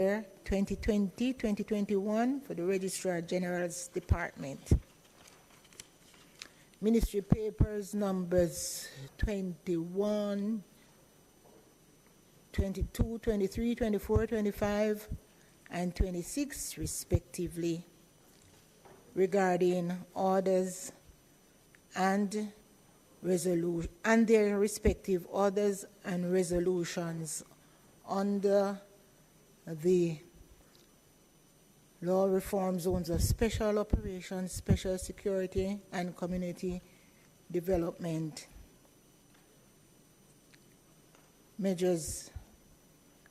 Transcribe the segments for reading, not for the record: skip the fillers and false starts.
2020-2021 for the Registrar General's Department. Ministry papers numbers 21, 22, 23, 24, 25, and 26 respectively, regarding orders and their respective orders and resolutions under the law reform zones of special operations, special security, and community development measures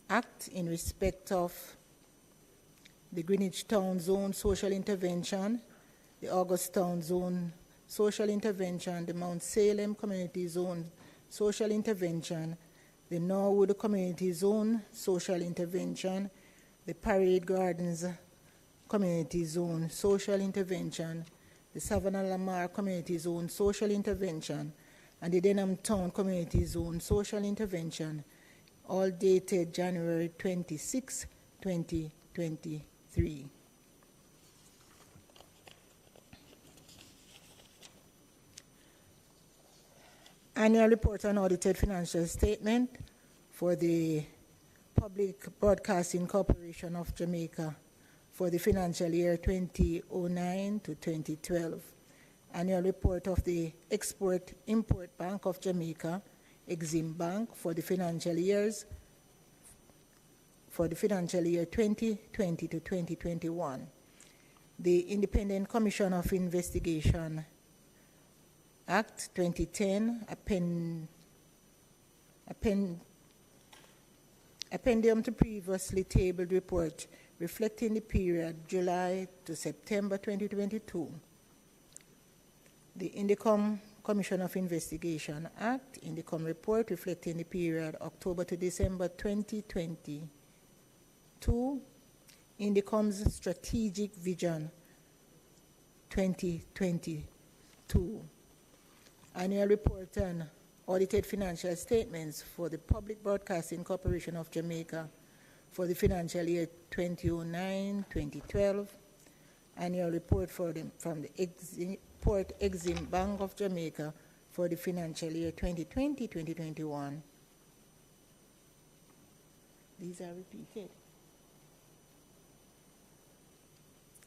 act in respect of the Greenwich Town Zone social intervention, the August Town Zone social intervention, the Mount Salem Community Zone social intervention, the Norwood Community Zone social intervention, the Parade Gardens Community Zone social intervention, the Savannah Lamar Community Zone social intervention, and the Denham Town Community Zone social intervention, all dated January 26, 2023. Annual report on audited financial statement for the Public Broadcasting Corporation of Jamaica for the financial year 2009 to 2012. Annual report of the Export-Import Bank of Jamaica, Exim Bank, for the financial year 2020 to 2021. The Independent Commission of Investigation Act 2010, Addendum to previously tabled report reflecting the period July to September 2022. The Indicom Commission of Investigation Act, Indicom report reflecting the period October to December 2022. Indicom's Strategic Vision 2022. Annual report on audited financial statements for the Public Broadcasting Corporation of Jamaica for the financial year 2009-2012. Annual report from the Export-Exim Bank of Jamaica for the financial year 2020-2021. These are repeated.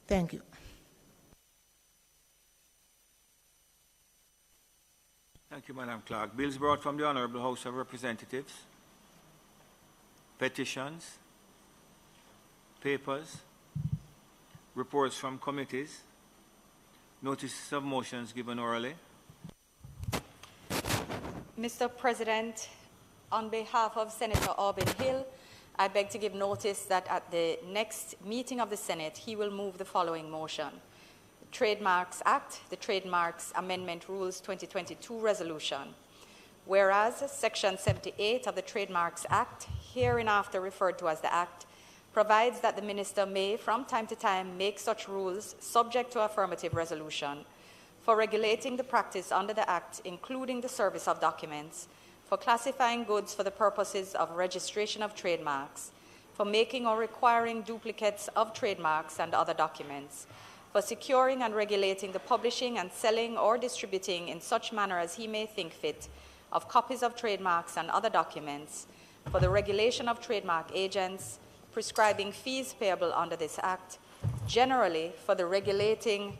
Thank you. Thank you, Madam Clerk. Bills brought from the Honorable House of Representatives, petitions, papers, reports from committees, notices of motions given orally. Mr. President, on behalf of Senator Auburn Hill, I beg to give notice that at the next meeting of the Senate, he will move the following motion. Trademarks Act, the Trademarks Amendment Rules 2022 Resolution. Whereas Section 78 of the Trademarks Act, hereinafter referred to as the Act, provides that the Minister may, from time to time, make such rules subject to affirmative resolution for regulating the practice under the Act, including the service of documents, for classifying goods for the purposes of registration of trademarks, for making or requiring duplicates of trademarks and other documents, for securing and regulating the publishing and selling or distributing in such manner as he may think fit of copies of trademarks and other documents, for the regulation of trademark agents, prescribing fees payable under this Act, generally for regulating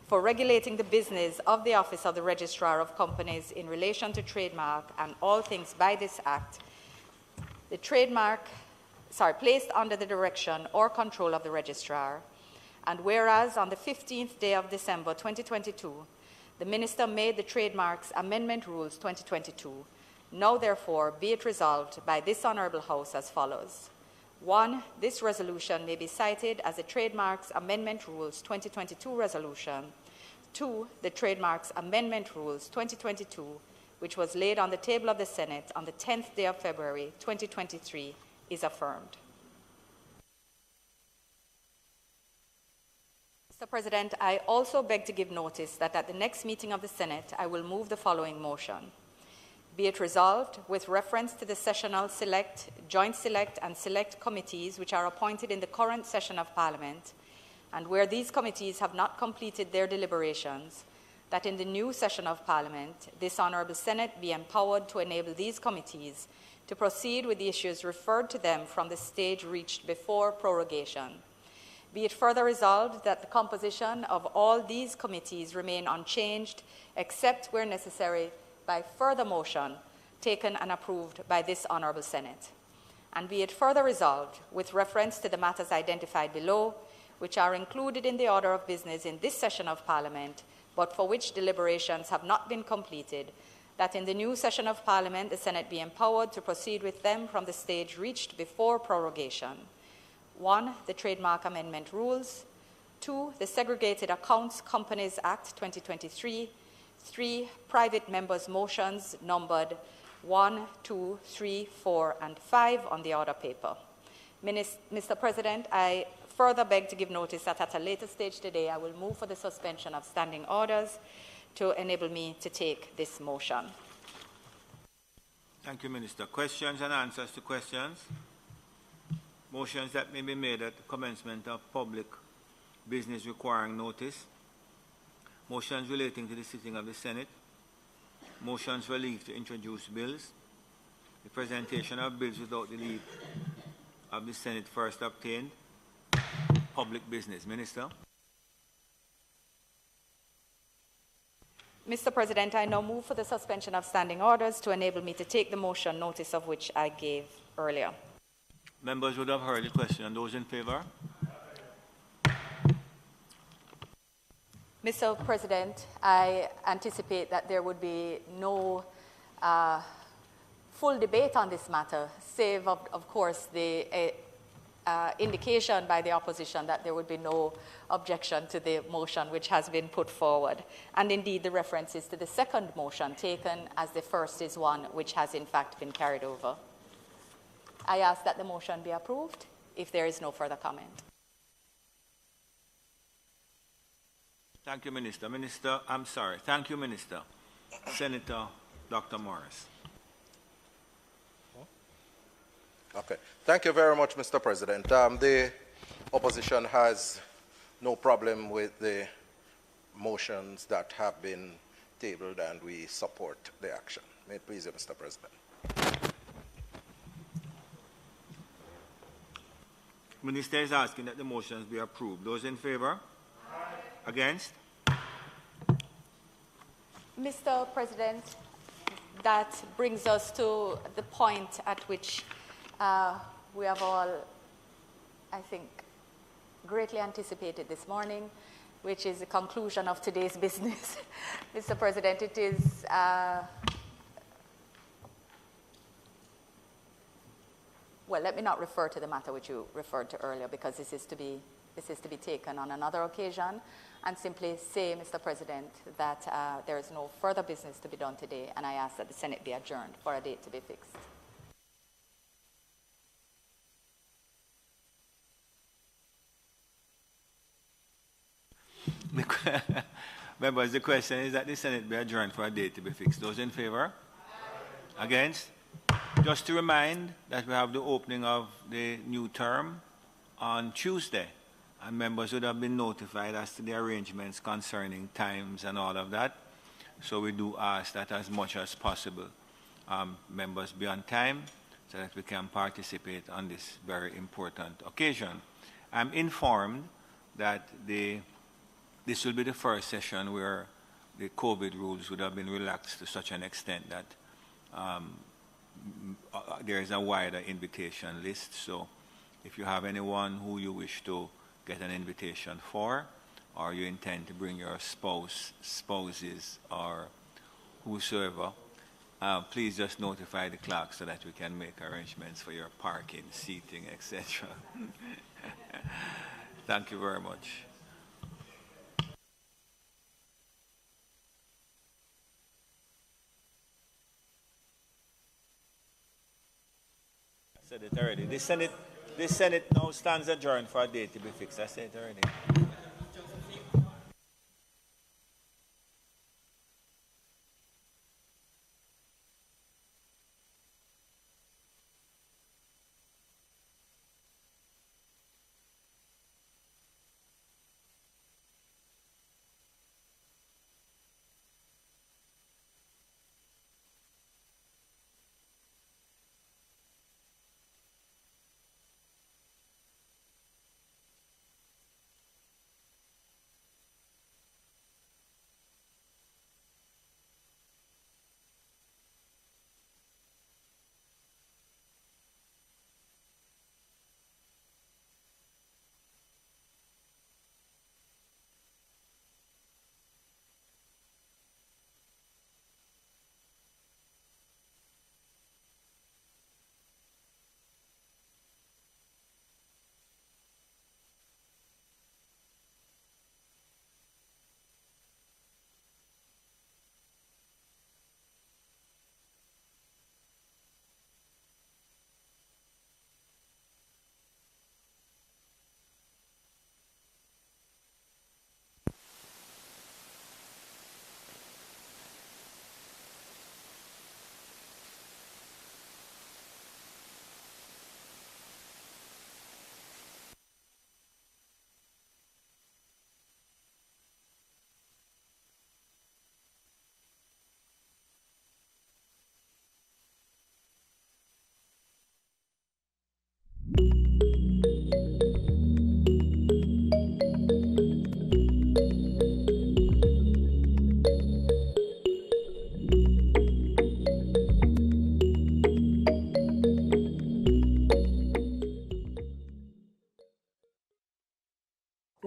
the business of the Office of the Registrar of Companies in relation to trademark and all things by this Act, the placed under the direction or control of the Registrar. And whereas on the 15th day of December 2022, the Minister made the Trademarks Amendment Rules 2022, now therefore be it resolved by this Honourable House as follows. 1. This resolution may be cited as the Trademarks Amendment Rules 2022 resolution. 2. The Trademarks Amendment Rules 2022, which was laid on the table of the Senate on the 10th day of February 2023, is affirmed. Mr. President, I also beg to give notice that at the next meeting of the Senate, I will move the following motion. Be it resolved, with reference to the sessional select, joint select, and select committees which are appointed in the current session of Parliament, and where these committees have not completed their deliberations, that in the new session of Parliament, this Honourable Senate be empowered to enable these committees to proceed with the issues referred to them from the stage reached before prorogation. Be it further resolved that the composition of all these committees remain unchanged, except where necessary by further motion taken and approved by this Honourable Senate. And be it further resolved, with reference to the matters identified below, which are included in the order of business in this session of Parliament, but for which deliberations have not been completed, that in the new session of Parliament the Senate be empowered to proceed with them from the stage reached before prorogation. 1. The Trademark Amendment Rules. 2. The Segregated Accounts Companies Act 2023. 3. Private members' motions numbered 1, 2, 3, 4, and 5 on the order paper. Mr. President, I further beg to give notice that at a later stage today I will move for the suspension of standing orders to enable me to take this motion. Thank you, Minister. Questions and answers to questions? Motions that may be made at the commencement of public business requiring notice. Motions relating to the sitting of the Senate. Motions for leave to introduce bills. The presentation of bills without the leave of the Senate first obtained. Public business. Minister. Mr. President, I now move for the suspension of standing orders to enable me to take the motion, notice of which I gave earlier. Members would have heard the question. And those in favour? Mr. President, I anticipate that there would be no full debate on this matter, save, of course, the indication by the opposition that there would be no objection to the motion which has been put forward. And indeed, the reference is to the second motion taken as the first is one which has in fact been carried over. I ask that the motion be approved if there is no further comment. Thank you, Minister. Thank you, Minister. Senator Dr. Morris. Okay. Thank you very much, Mr. President. The opposition has no problem with the motions that have been tabled, and we support the action. May it please you, Mr. President. Minister is asking that the motions be approved. Those in favour? Against? Mr. President, that brings us to the point at which we have all, I think, greatly anticipated this morning, which is the conclusion of today's business. Mr. President, it is well, let me not refer to the matter which you referred to earlier, because this is to be taken on another occasion, and simply say, Mr. President, that there is no further business to be done today, and I ask that the Senate be adjourned for a date to be fixed. Members, the question is that the Senate be adjourned for a date to be fixed. Those in favour? Against? Just to remind that we have the opening of the new term on Tuesday, and members would have been notified as to the arrangements concerning times and all of that. So we do ask that as much as possible members be on time so that we can participate on this very important occasion. I'm informed that this will be the first session where the COVID rules would have been relaxed to such an extent that there is a wider invitation list. So if you have anyone who you wish to get an invitation for, or you intend to bring your spouses, or whosoever, please just notify the clerk so that we can make arrangements for your parking, seating, etc. Thank you very much. I said it already. The Senate now stands adjourned for a date to be fixed. I said it already.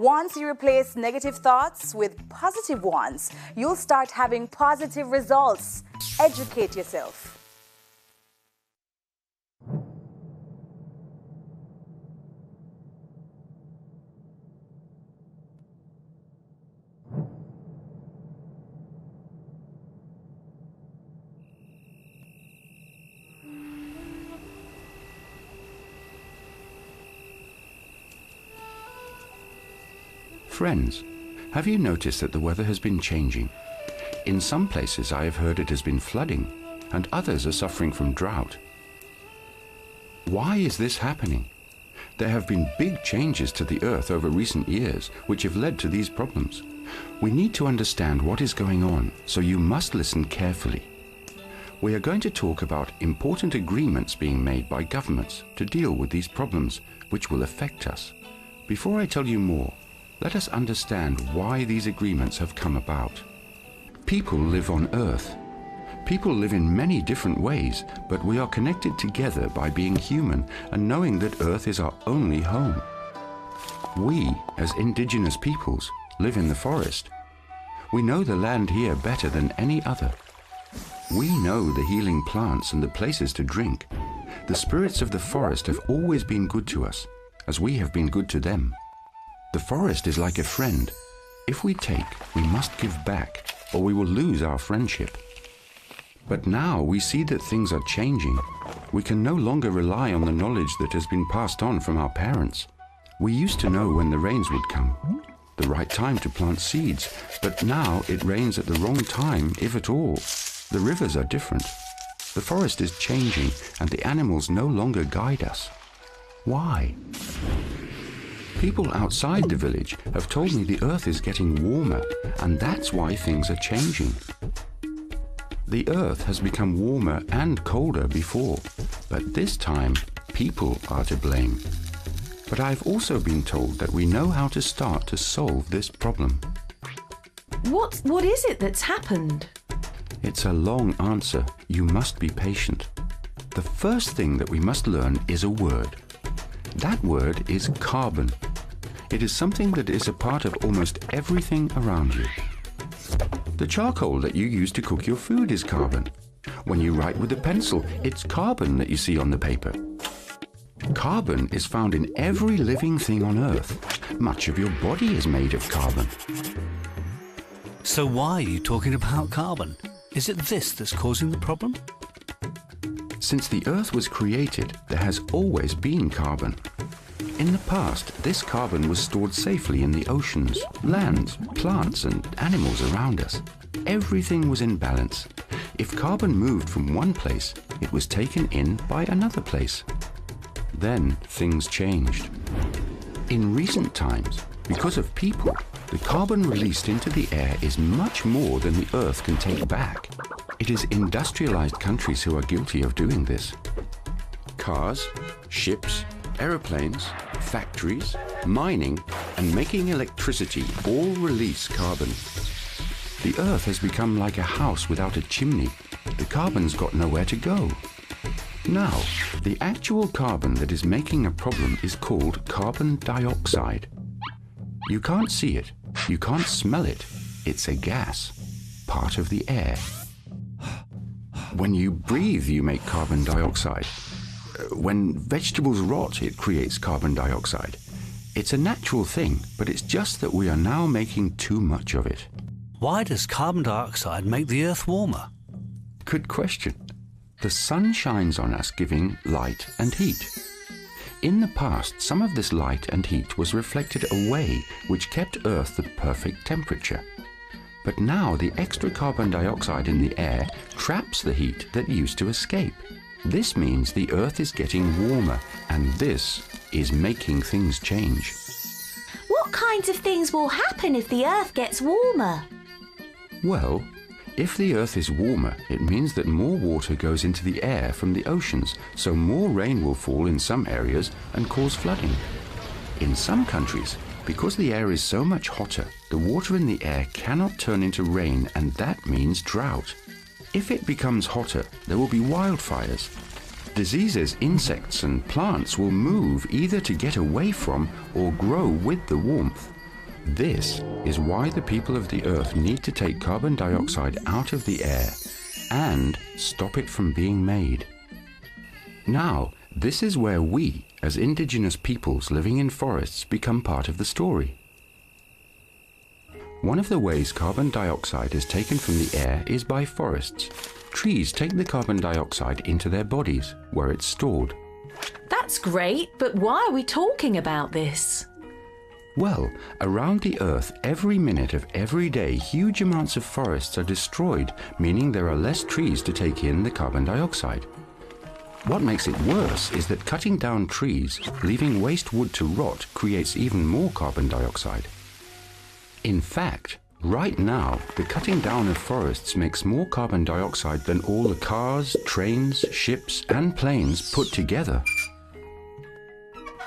Once you replace negative thoughts with positive ones, you'll start having positive results. Educate yourself. Friends, have you noticed that the weather has been changing? In some places I have heard it has been flooding, and others are suffering from drought. Why is this happening? There have been big changes to the earth over recent years which have led to these problems. We need to understand what is going on, so you must listen carefully. We are going to talk about important agreements being made by governments to deal with these problems which will affect us. Before I tell you more, let us understand why these agreements have come about. People live on Earth. People live in many different ways, but we are connected together by being human and knowing that Earth is our only home. We, as indigenous peoples, live in the forest. We know the land here better than any other. We know the healing plants and the places to drink. The spirits of the forest have always been good to us, as we have been good to them. The forest is like a friend. If we take, we must give back, or we will lose our friendship. But now we see that things are changing. We can no longer rely on the knowledge that has been passed on from our parents. We used to know when the rains would come, the right time to plant seeds, but now it rains at the wrong time, if at all. The rivers are different. The forest is changing, and the animals no longer guide us. Why? People outside the village have told me the earth is getting warmer, and that's why things are changing. The earth has become warmer and colder before, but this time people are to blame. But I've also been told that we know how to start to solve this problem. What is it that's happened? It's a long answer. You must be patient. The first thing that we must learn is a word. That word is carbon. It is something that is a part of almost everything around you. The charcoal that you use to cook your food is carbon. When you write with a pencil, it's carbon that you see on the paper. Carbon is found in every living thing on Earth. Much of your body is made of carbon. So why are you talking about carbon? Is it this that's causing the problem? Since the Earth was created, there has always been carbon. In the past, this carbon was stored safely in the oceans, lands, plants and animals around us. Everything was in balance. If carbon moved from one place, it was taken in by another place. Then things changed. In recent times, because of people, the carbon released into the air is much more than the Earth can take back. It is industrialized countries who are guilty of doing this. Cars, ships, aeroplanes, factories, mining, and making electricity all release carbon. The Earth has become like a house without a chimney. The carbon's got nowhere to go. Now, the actual carbon that is making a problem is called carbon dioxide. You can't see it, you can't smell it. It's a gas, part of the air. When you breathe, you make carbon dioxide. When vegetables rot, it creates carbon dioxide. It's a natural thing, but it's just that we are now making too much of it. Why does carbon dioxide make the Earth warmer? Good question. The sun shines on us, giving light and heat. In the past, some of this light and heat was reflected away, which kept Earth the perfect temperature. But now the extra carbon dioxide in the air traps the heat that used to escape. This means the Earth is getting warmer, and this is making things change. What kinds of things will happen if the Earth gets warmer? Well, if the Earth is warmer, it means that more water goes into the air from the oceans, so more rain will fall in some areas and cause flooding. In some countries, because the air is so much hotter, the water in the air cannot turn into rain, and that means drought. If it becomes hotter, there will be wildfires. Diseases, insects and plants will move either to get away from or grow with the warmth. This is why the people of the Earth need to take carbon dioxide out of the air and stop it from being made. Now, this is where we, as indigenous peoples living in forests, become part of the story. One of the ways carbon dioxide is taken from the air is by forests. Trees take the carbon dioxide into their bodies, where it's stored. That's great, but why are we talking about this? Well, around the Earth, every minute of every day, huge amounts of forests are destroyed, meaning there are less trees to take in the carbon dioxide. What makes it worse is that cutting down trees, leaving waste wood to rot, creates even more carbon dioxide. In fact, right now, the cutting down of forests makes more carbon dioxide than all the cars, trains, ships, and planes put together.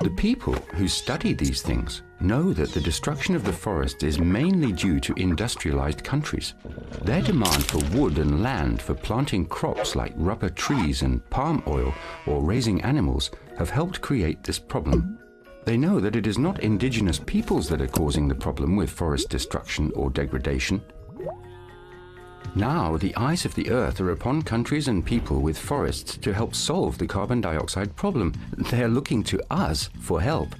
The people who study these things know that the destruction of the forest is mainly due to industrialized countries. Their demand for wood and land for planting crops like rubber trees and palm oil or raising animals have helped create this problem. They know that it is not indigenous peoples that are causing the problem with forest destruction or degradation. Now, the eyes of the Earth are upon countries and people with forests to help solve the carbon dioxide problem. They are looking to us for help.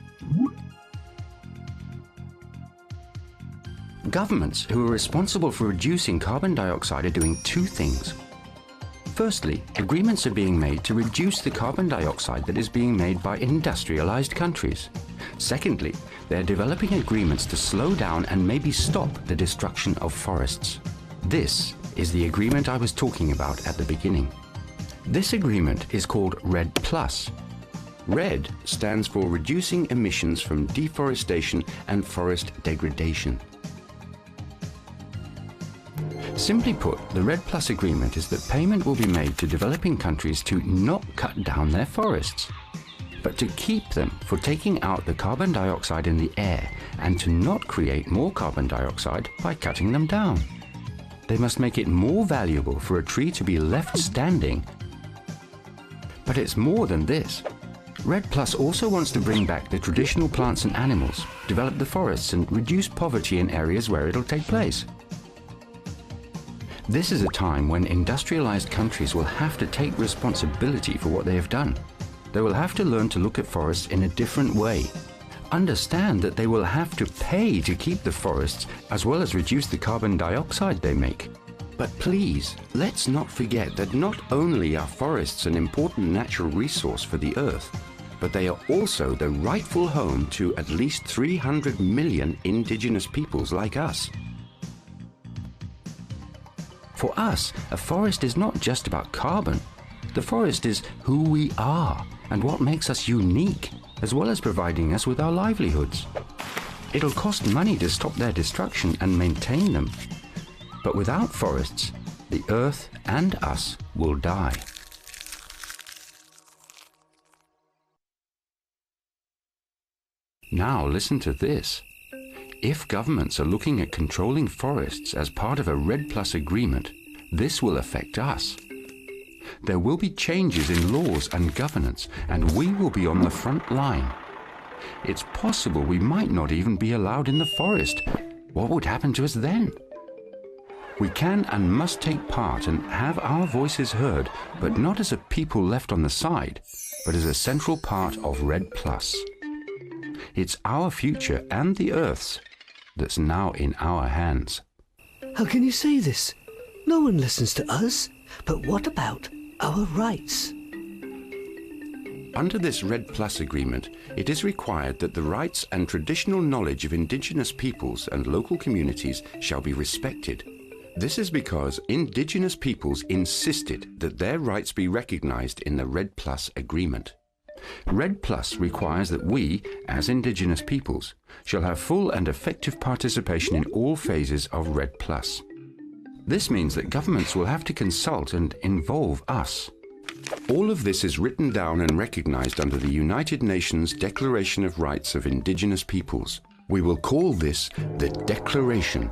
Governments who are responsible for reducing carbon dioxide are doing two things. Firstly, agreements are being made to reduce the carbon dioxide that is being made by industrialized countries. Secondly, they're developing agreements to slow down and maybe stop the destruction of forests. This is the agreement I was talking about at the beginning. This agreement is called REDD+. REDD stands for Reducing Emissions from Deforestation and Forest Degradation. Simply put, the REDD+ agreement is that payment will be made to developing countries to not cut down their forests, but to keep them for taking out the carbon dioxide in the air and to not create more carbon dioxide by cutting them down. They must make it more valuable for a tree to be left standing. But it's more than this. REDD+ also wants to bring back the traditional plants and animals, develop the forests and reduce poverty in areas where it'll take place. This is a time when industrialized countries will have to take responsibility for what they have done. They will have to learn to look at forests in a different way. Understand that they will have to pay to keep the forests as well as reduce the carbon dioxide they make. But please, let's not forget that not only are forests an important natural resource for the Earth, but they are also the rightful home to at least 300 million indigenous peoples like us. For us, a forest is not just about carbon. The forest is who we are and what makes us unique, as well as providing us with our livelihoods. It'll cost money to stop their destruction and maintain them. But without forests, the Earth and us will die. Now listen to this. If governments are looking at controlling forests as part of a REDD+ agreement, this will affect us. There will be changes in laws and governance, and we will be on the front line. It's possible we might not even be allowed in the forest. What would happen to us then? We can and must take part and have our voices heard, but not as a people left on the side, but as a central part of REDD+. It's our future and the Earth's that's now in our hands. How can you say this? No one listens to us. But what about our rights? Under this REDD+ agreement, it is required that the rights and traditional knowledge of indigenous peoples and local communities shall be respected. This is because indigenous peoples insisted that their rights be recognized in the REDD+ agreement. REDD+ requires that we, as indigenous peoples, shall have full and effective participation in all phases of REDD+. This means that governments will have to consult and involve us. All of this is written down and recognized under the United Nations Declaration of Rights of Indigenous Peoples. We will call this the Declaration.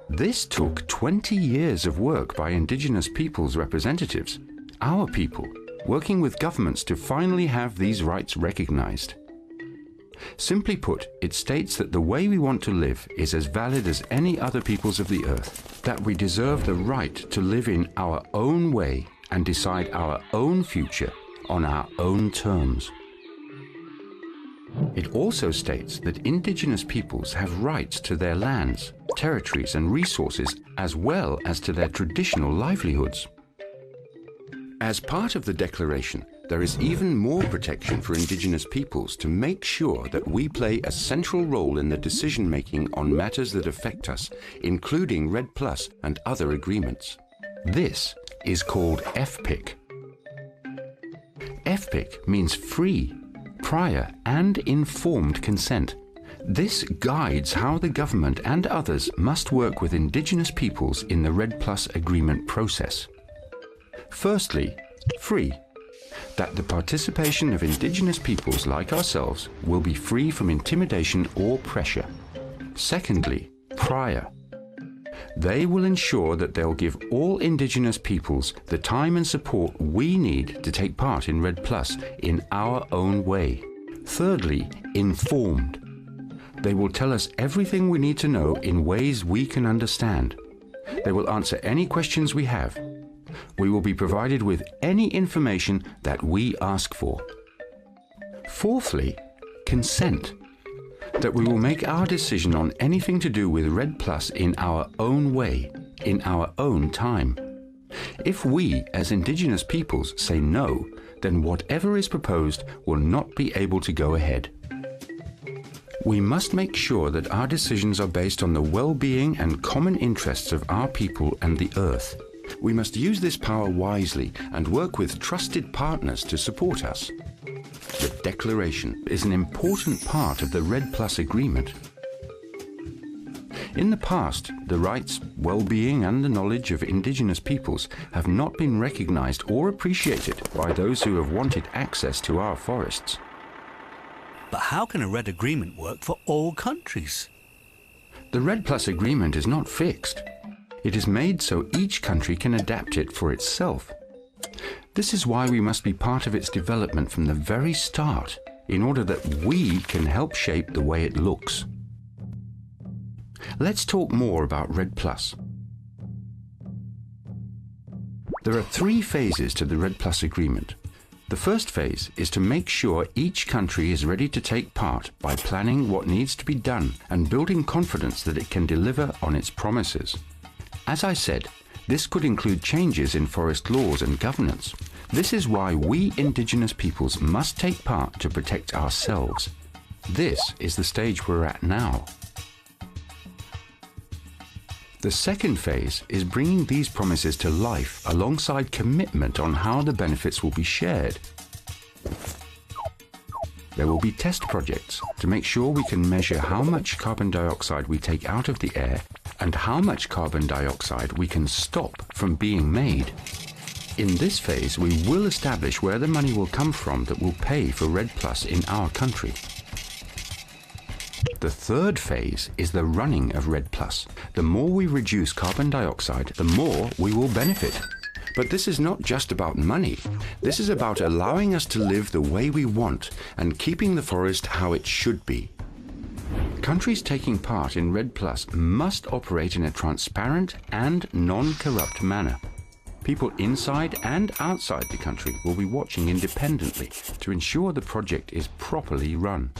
This took 20 years of work by indigenous peoples' representatives, our people, working with governments to finally have these rights recognized. Simply put, it states that the way we want to live is as valid as any other peoples of the earth, that we deserve the right to live in our own way and decide our own future on our own terms. It also states that indigenous peoples have rights to their lands, territories and resources, as well as to their traditional livelihoods. As part of the declaration, there is even more protection for indigenous peoples to make sure that we play a central role in the decision-making on matters that affect us, including RED+ and other agreements. This is called FPIC. FPIC means free, prior and informed consent. This guides how the government and others must work with indigenous peoples in the RED+ agreement process. Firstly, free. That the participation of indigenous peoples like ourselves will be free from intimidation or pressure. Secondly, prior. They will ensure that they'll give all indigenous peoples the time and support we need to take part in RED+ in our own way. Thirdly, informed. They will tell us everything we need to know in ways we can understand. They will answer any questions we have. We will be provided with any information that we ask for. Fourthly, consent. That we will make our decision on anything to do with RED+ in our own way, in our own time. If we, as indigenous peoples, say no, then whatever is proposed will not be able to go ahead. We must make sure that our decisions are based on the well-being and common interests of our people and the earth. We must use this power wisely and work with trusted partners to support us. The Declaration is an important part of the RED+ agreement. In the past, the rights, well-being and the knowledge of indigenous peoples have not been recognized or appreciated by those who have wanted access to our forests. But how can a RED agreement work for all countries? The RED+ agreement is not fixed. It is made so each country can adapt it for itself. This is why we must be part of its development from the very start, in order that we can help shape the way it looks. Let's talk more about RED+. There are 3 phases to the RED+ agreement. The first phase is to make sure each country is ready to take part by planning what needs to be done and building confidence that it can deliver on its promises. As I said, this could include changes in forest laws and governance. This is why we indigenous peoples must take part to protect ourselves. This is the stage we're at now. The second phase is bringing these promises to life alongside commitment on how the benefits will be shared. There will be test projects to make sure we can measure how much carbon dioxide we take out of the air and how much carbon dioxide we can stop from being made. In this phase, we will establish where the money will come from that will pay for RED+ in our country. The third phase is the running of RED+. The more we reduce carbon dioxide, the more we will benefit. But this is not just about money. This is about allowing us to live the way we want and keeping the forest how it should be. Countries taking part in RED+ must operate in a transparent and non-corrupt manner. People inside and outside the country will be watching independently to ensure the project is properly run.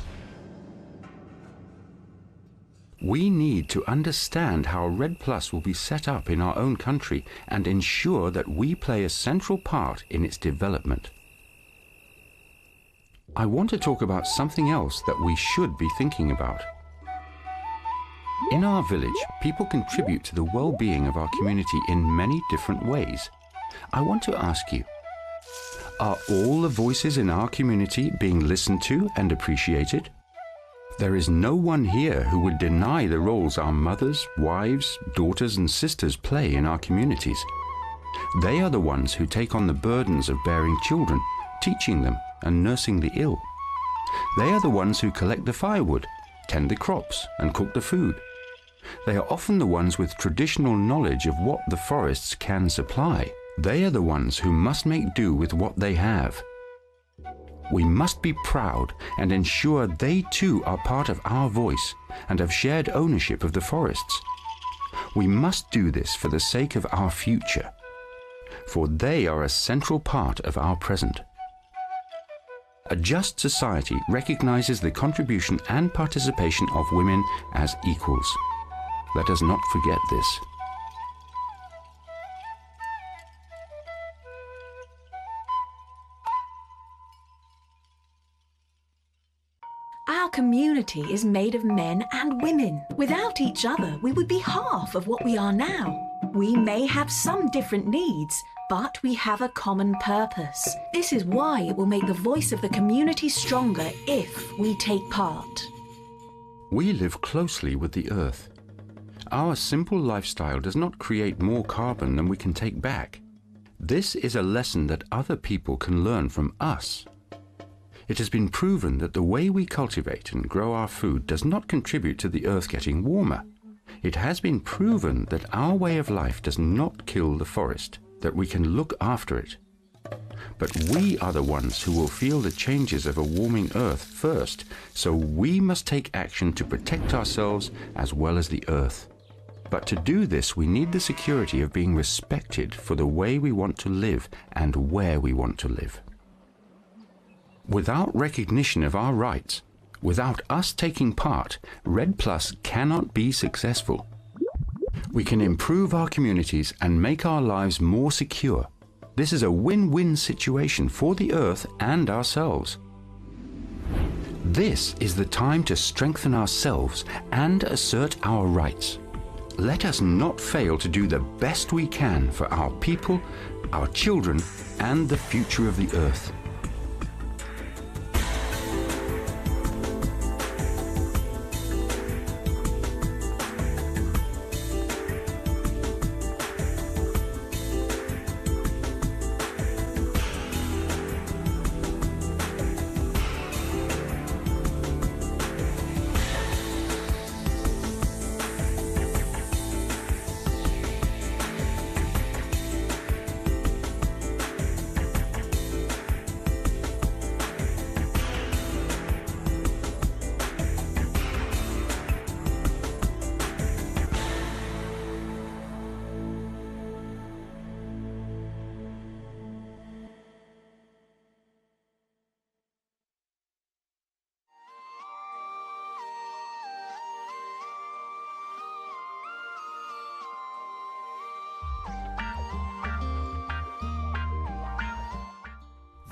We need to understand how RED+ will be set up in our own country and ensure that we play a central part in its development. I want to talk about something else that we should be thinking about. In our village, people contribute to the well-being of our community in many different ways. I want to ask you, are all the voices in our community being listened to and appreciated? There is no one here who would deny the roles our mothers, wives, daughters and sisters play in our communities. They are the ones who take on the burdens of bearing children, teaching them and nursing the ill. They are the ones who collect the firewood, tend the crops and cook the food. They are often the ones with traditional knowledge of what the forests can supply. They are the ones who must make do with what they have. We must be proud and ensure they too are part of our voice and have shared ownership of the forests. We must do this for the sake of our future, for they are a central part of our present. A just society recognizes the contribution and participation of women as equals. Let us not forget this. Our community is made of men and women. Without each other, we would be half of what we are now. We may have some different needs, but we have a common purpose. This is why it will make the voice of the community stronger if we take part. We live closely with the earth. Our simple lifestyle does not create more carbon than we can take back. This is a lesson that other people can learn from us. It has been proven that the way we cultivate and grow our food does not contribute to the earth getting warmer. It has been proven that our way of life does not kill the forest, that we can look after it. But we are the ones who will feel the changes of a warming earth first, so we must take action to protect ourselves as well as the earth. But to do this, we need the security of being respected for the way we want to live and where we want to live. Without recognition of our rights, without us taking part, Red Plus cannot be successful. We can improve our communities and make our lives more secure. This is a win-win situation for the earth and ourselves. This is the time to strengthen ourselves and assert our rights. Let us not fail to do the best we can for our people, our children, and the future of the earth.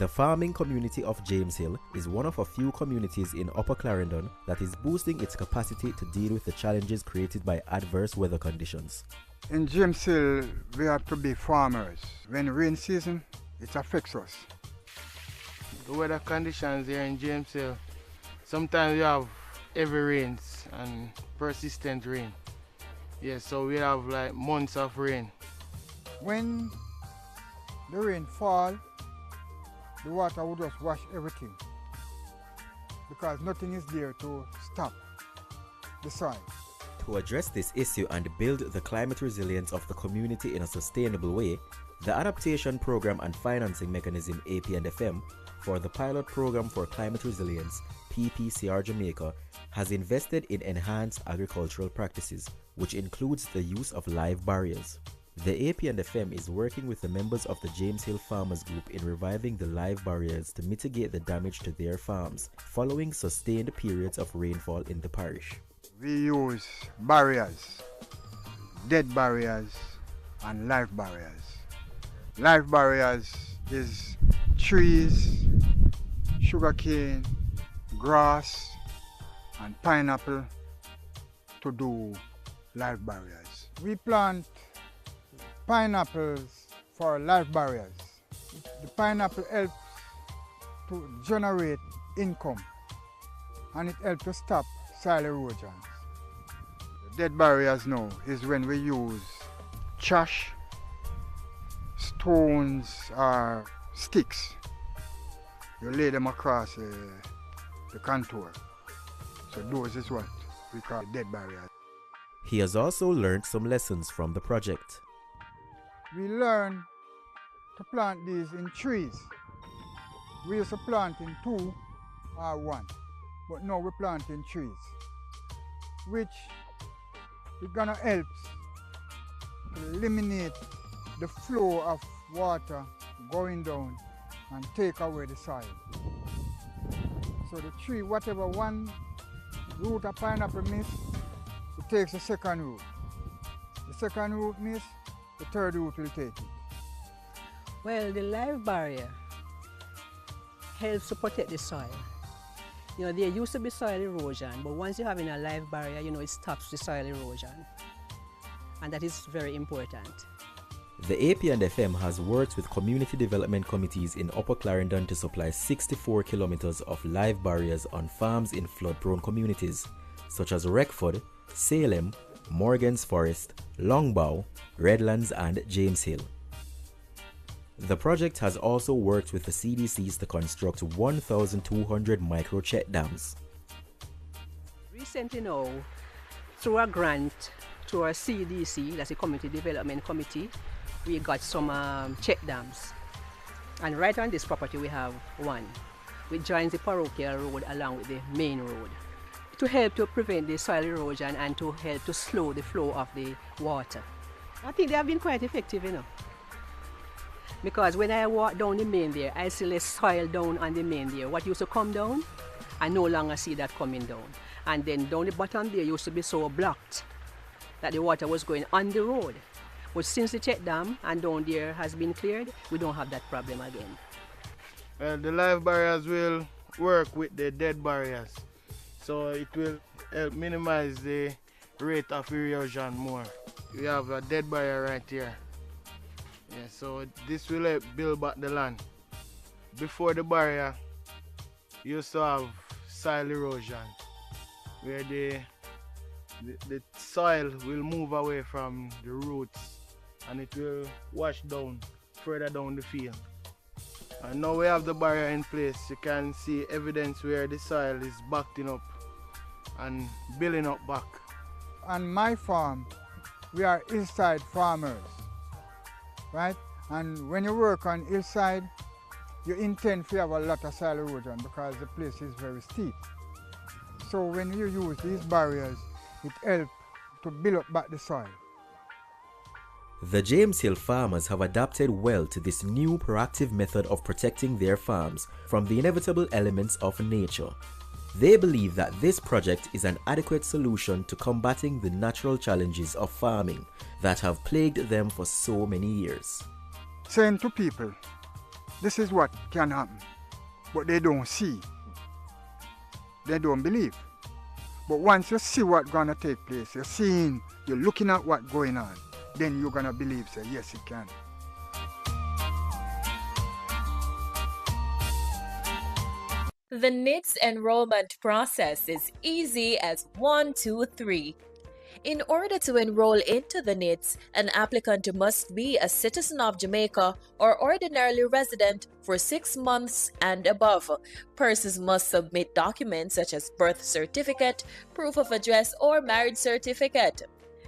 The farming community of James Hill is one of a few communities in Upper Clarendon that is boosting its capacity to deal with the challenges created by adverse weather conditions. In James Hill, we have to be farmers. When rain season, it affects us. The weather conditions here in James Hill, sometimes we have heavy rains and persistent rain. Yes, so we have like months of rain. When the rain falls, the water would just wash everything because nothing is there to stop the soil. To address this issue and build the climate resilience of the community in a sustainable way, the Adaptation Program and Financing Mechanism AP&FM for the Pilot Program for Climate Resilience, PBCJ Jamaica, has invested in enhanced agricultural practices, which includes the use of live barriers. The AP&FM is working with the members of the James Hill Farmers Group in reviving the live barriers to mitigate the damage to their farms following sustained periods of rainfall in the parish. We use barriers, dead barriers and live barriers. Live barriers is trees, sugarcane, grass and pineapple to do live barriers. We plant pineapples for live barriers. The pineapple helps to generate income and it helps to stop soil erosions. The dead barriers now is when we use trash, stones or sticks. You lay them across the contour. So those is what we call dead barriers. He has also learned some lessons from the project. We learn to plant these in trees We used to plant in 2 or 1, but now we plant in trees, which is gonna help to eliminate the flow of water going down and take away the soil. So the tree, whatever one root of pineapple miss, it takes the second root. The second root miss, the third root will take it. Well, the live barrier helps to protect the soil. You know, there used to be soil erosion, but once you're having a live barrier, you know, it stops the soil erosion. And that is very important. The AP&FM has worked with community development committees in Upper Clarendon to supply 64 kilometers of live barriers on farms in flood-prone communities, such as Reckford, Salem, Morgan's Forest, Longbow, Redlands and James Hill. The project has also worked with the CDCs to construct 1,200 micro-check dams. Recently now, through a grant to our CDC, that's a Community Development Committee, we got some check dams. And right on this property we have one, which joins the parochial road along with the main road, to help to prevent the soil erosion and to help to slow the flow of the water. I think they have been quite effective, you know. Because when I walk down the main there, I see less soil down on the main there. What used to come down, I no longer see that coming down. And then down the bottom there used to be so blocked that the water was going on the road. But since the check dam and down there has been cleared, we don't have that problem again. Well, the live barriers will work with the dead barriers. So it will help minimize the rate of erosion more. We have a dead barrier right here. Yeah, so this will help build back the land. Before the barrier, you used to have soil erosion, where the soil will move away from the roots and it will wash down further down the field. And now we have the barrier in place, you can see evidence where the soil is backing up and building up back. On my farm, we are hillside farmers, right? And when you work on hillside, you intend to have a lot of soil erosion because the place is very steep. So when you use these barriers, it helps to build up back the soil. The James Hill farmers have adapted well to this new proactive method of protecting their farms from the inevitable elements of nature. They believe that this project is an adequate solution to combating the natural challenges of farming that have plagued them for so many years. Saying to people, this is what can happen, but they don't see. They don't believe. But once you see what's going to take place, you're seeing, you're looking at what's going on, then you're going to believe, say, yes, it can. The NITS enrollment process is easy as 1, 2, 3. In order to enroll into the NITS, an applicant must be a citizen of Jamaica or ordinarily resident for 6 months and above. Persons must submit documents such as birth certificate, proof of address, or marriage certificate.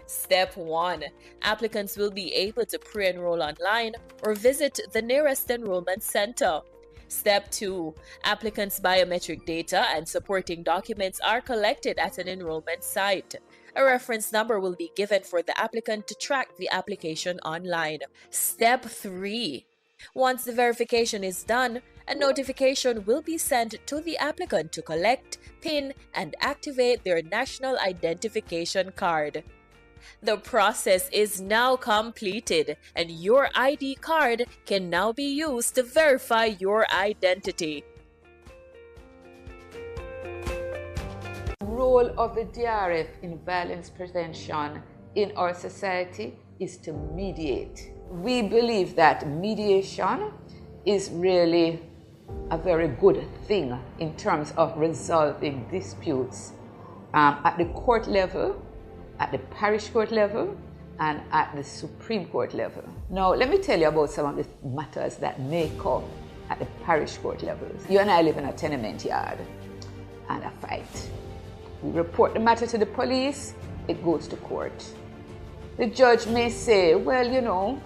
Step 1. Applicants will be able to pre-enroll online or visit the nearest enrollment center. Step 2. Applicants' biometric data and supporting documents are collected at an enrollment site. A reference number will be given for the applicant to track the application online. Step 3. Once the verification is done, a notification will be sent to the applicant to collect, pin, and activate their national identification card. The process is now completed, and your ID card can now be used to verify your identity. The role of the DRF in violence prevention in our society is to mediate. We believe that mediation is really a very good thing in terms of resolving disputes at the court level, at the parish court level, and at the Supreme Court level. Now, let me tell you about some of the matters that may come at the parish court levels. You and I live in a tenement yard and a fight. We report the matter to the police, it goes to court. The judge may say, well, you know,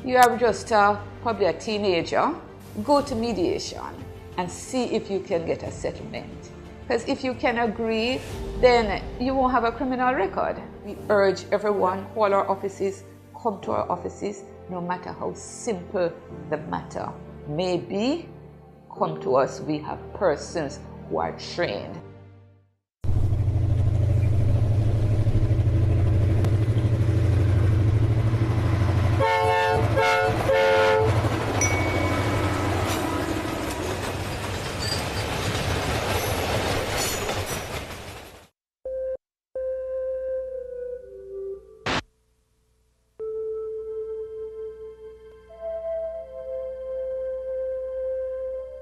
you are just probably a teenager go to mediation and see if you can get a settlement. Because if you can agree, then you won't have a criminal record. We urge everyone, all our offices, come to our offices, no matter how simple the matter may be. Come to us, we have persons who are trained.